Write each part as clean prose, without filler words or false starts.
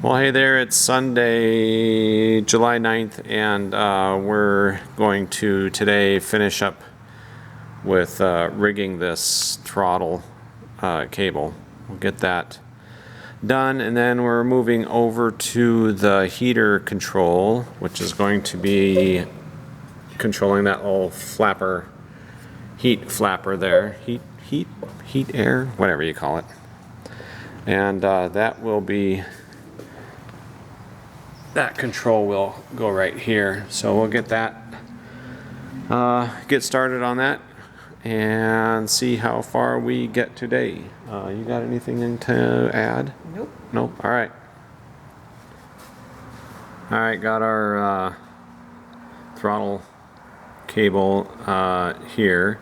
Well, hey there, it's Sunday, July 9th, and we're going to today finish up with rigging this throttle cable. We'll get that done, and then we're moving over to the heater control, which is going to be controlling that little flapper, heat flapper there, heat air, whatever you call it. And that will be, that control will go right here. So we'll get that, get started on that and see how far we get today. You got anything to add? Nope. Nope. All right. All right, got our throttle cable here,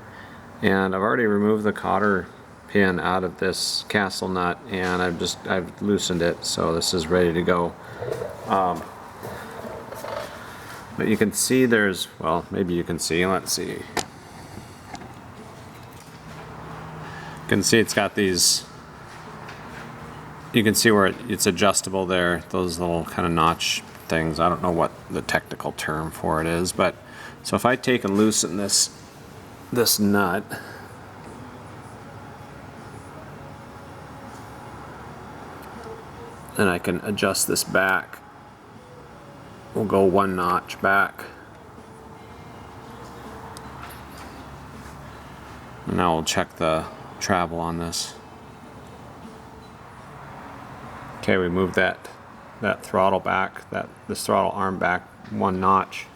and I've already removed the cotter pin out of this castle nut, and I've loosened it, so this is ready to go. But you can see there's, well, maybe you can see, let's see. You can see it's got these, you can see where it's adjustable there, those little kind of notch things. I don't know what the technical term for it is, but so if I take and loosen this nut, and I can adjust this back. We'll go one notch back. And now we'll check the travel on this. Okay, we moved that throttle back, this throttle arm back one notch.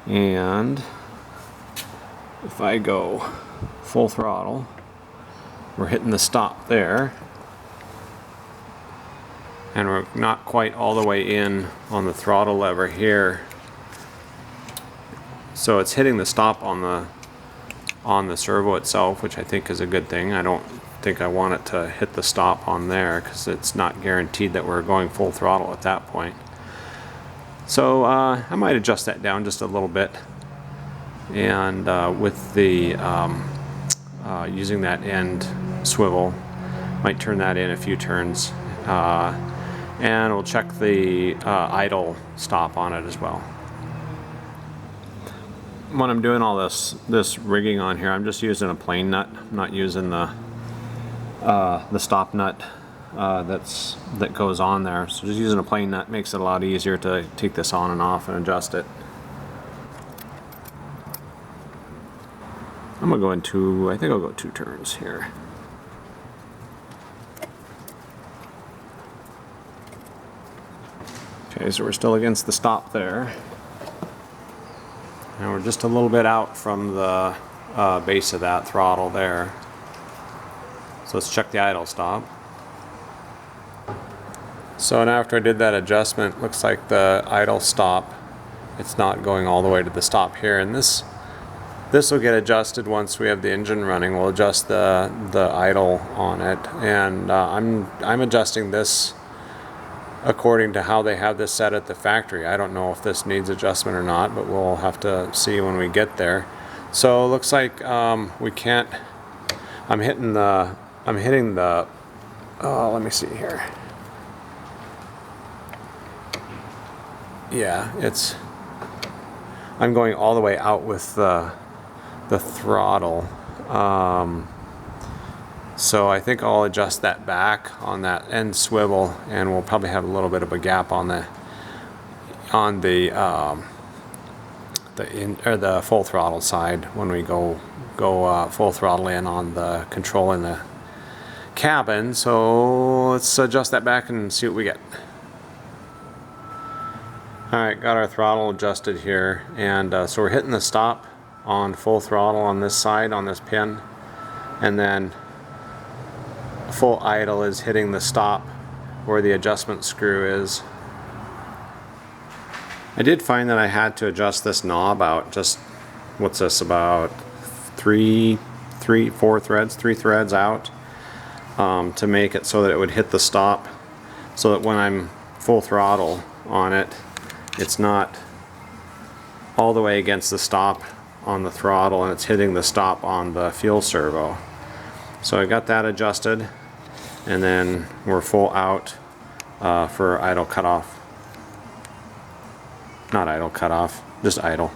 And if I go full throttle, we're hitting the stop there. And we're not quite all the way in on the throttle lever here. So it's hitting the stop on the servo itself, which I think is a good thing. I don't think I want it to hit the stop on there because it's not guaranteed that we're going full throttle at that point. So I might adjust that down just a little bit. And with the using that end swivel, might turn that in a few turns. And we'll check the idle stop on it as well. When I'm doing all this rigging on here, I'm just using a plain nut. I'm not using the stop nut that goes on there. So just using a plain nut makes it a lot easier to take this on and off and adjust it. I'm gonna go into, I think I'll go 2 turns here. Okay, so we're still against the stop there. And we're just a little bit out from the base of that throttle there. So let's check the idle stop. So now after I did that adjustment, looks like the idle stop, it's not going all the way to the stop here. And this will get adjusted once we have the engine running. We'll adjust the idle on it. And I'm adjusting this according to how they have this set at the factory. I don't know if this needs adjustment or not, but we'll have to see when we get there. So it looks like we can't, I'm hitting the, oh, let me see here. Yeah, I'm going all the way out with the throttle. So I think I'll adjust that back on that end swivel, and we'll probably have a little bit of a gap on the full throttle side when we go full throttle in on the control in the cabin. So let's adjust that back and see what we get. All right, got our throttle adjusted here, and so we're hitting the stop on full throttle on this side on this pin, and then full idle is hitting the stop where the adjustment screw is. I did find that I had to adjust this knob out just, what's this, about three threads out to make it so that it would hit the stop, so that when I'm full throttle on it, it's not all the way against the stop on the throttle and it's hitting the stop on the fuel servo. So I got that adjusted, and then we're full out for idle cutoff. Not idle cutoff, just idle.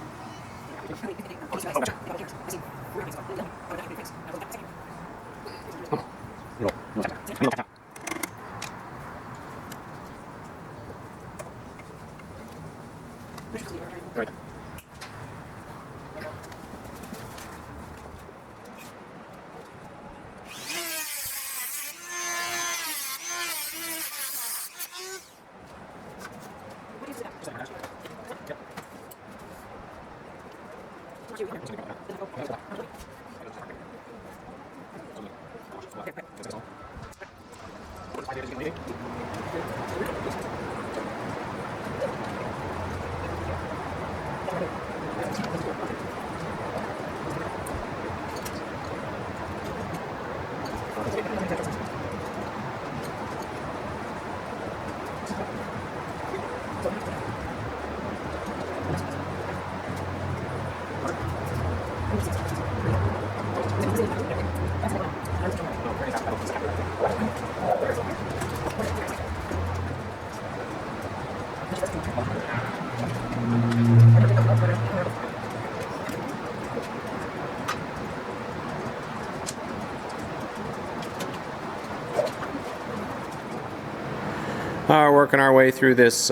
Working our way through this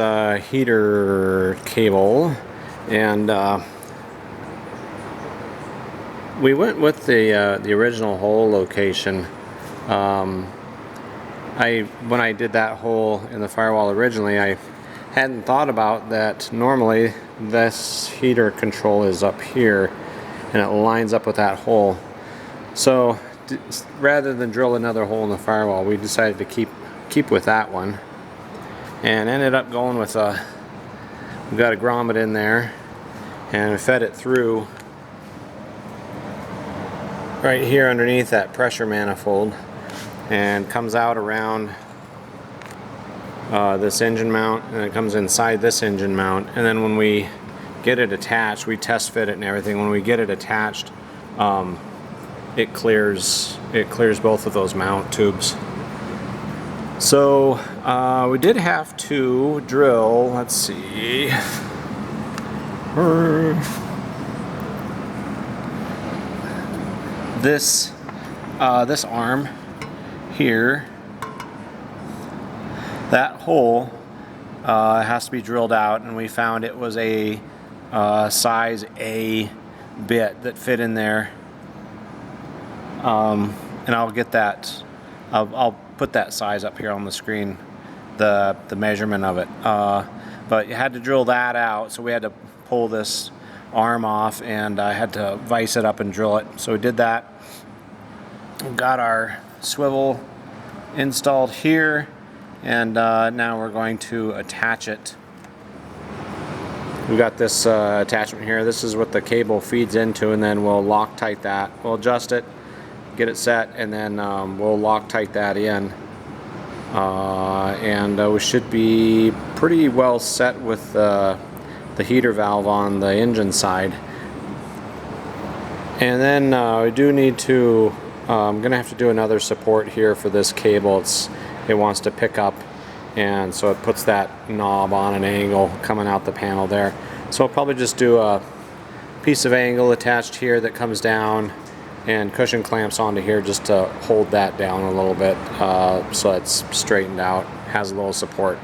heater cable, and we went with the original hole location. When I did that hole in the firewall originally, I hadn't thought about that normally this heater control is up here and it lines up with that hole. So rather than drill another hole in the firewall, we decided to keep with that one, and ended up going with we've got a grommet in there, and we fed it through right here underneath that pressure manifold, and comes out around this engine mount, and it comes inside this engine mount. And then when we get it attached, we test fit it and everything. When we get it attached, it clears both of those mount tubes. So we did have to drill, let's see, this arm here. That hole has to be drilled out, and we found it was a size A bit that fit in there. And I'll get that. I'll put that size up here on the screen, the measurement of it. But you had to drill that out, so we had to pull this arm off, and I had to vise it up and drill it. So we did that. We got our swivel installed here, and now we're going to attach it. We got this attachment here. This is what the cable feeds into, and then we'll Loctite that. We'll adjust it, get it set, and then we'll Loctite that in. And we should be pretty well set with the heater valve on the engine side. And then we do need to, I'm going to have to do another support here for this cable. It wants to pick up, and so it puts that knob on an angle coming out the panel there. So I'll probably just do a piece of angle attached here that comes down, and cushion clamps onto here just to hold that down a little bit, so it's straightened out, has a little support.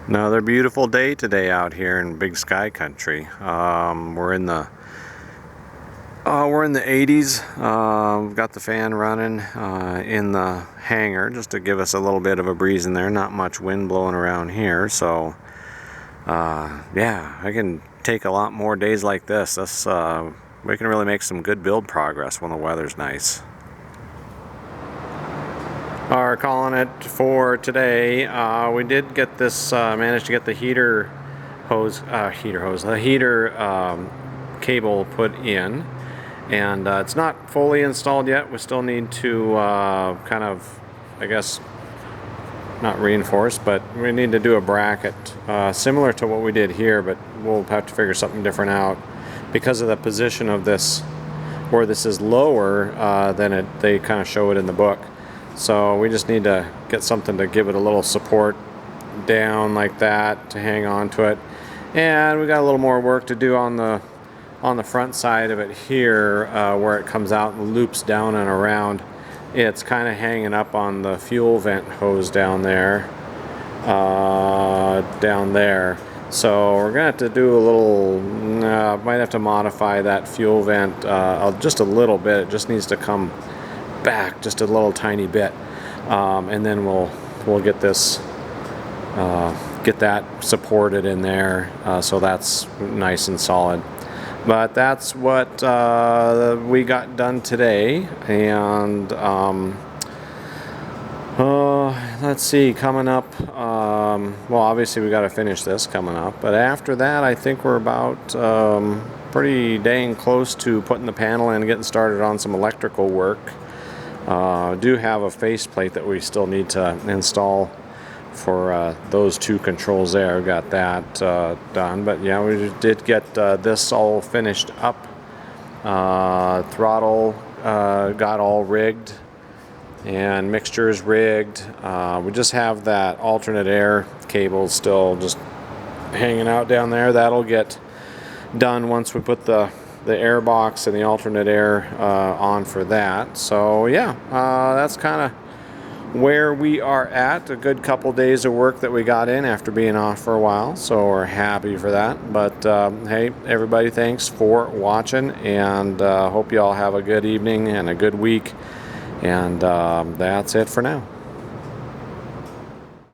Another beautiful day today out here in Big Sky Country. We're in the 80s. We've got the fan running in the hangar just to give us a little bit of a breeze in there. Not much wind blowing around here, so yeah, I can take a lot more days like this. We can really make some good build progress when the weather's nice. Are calling it for today. We did get this, managed to get the heater cable put in, and it's not fully installed yet. We still need to kind of, I guess, not reinforce, but we need to do a bracket similar to what we did here, but we'll have to figure something different out because of the position of this, where this is lower than they kind of show it in the book. So we just need to get something to give it a little support down like that to hang on to it. And we got a little more work to do on the front side of it here, where it comes out and loops down and around. It's kind of hanging up on the fuel vent hose down there. So we're gonna have to do a little, might have to modify that fuel vent just a little bit. It just needs to come back just a little tiny bit, and then we'll get this get that supported in there, so that's nice and solid. But that's what we got done today, and let's see, coming up, well, obviously we got to finish this coming up, but after that I think we're about pretty dang close to putting the panel in and getting started on some electrical work. Do have a faceplate that we still need to install for those two controls there. We got that done, but yeah, we did get this all finished up. Throttle got all rigged and mixtures rigged. We just have that alternate air cable still just hanging out down there. That'll get done once we put the air box and the alternate air on for that. So yeah, that's kind of where we are at. A good couple days of work that we got in after being off for a while, so we're happy for that. But hey, everybody, thanks for watching, and hope you all have a good evening and a good week, and that's it for now.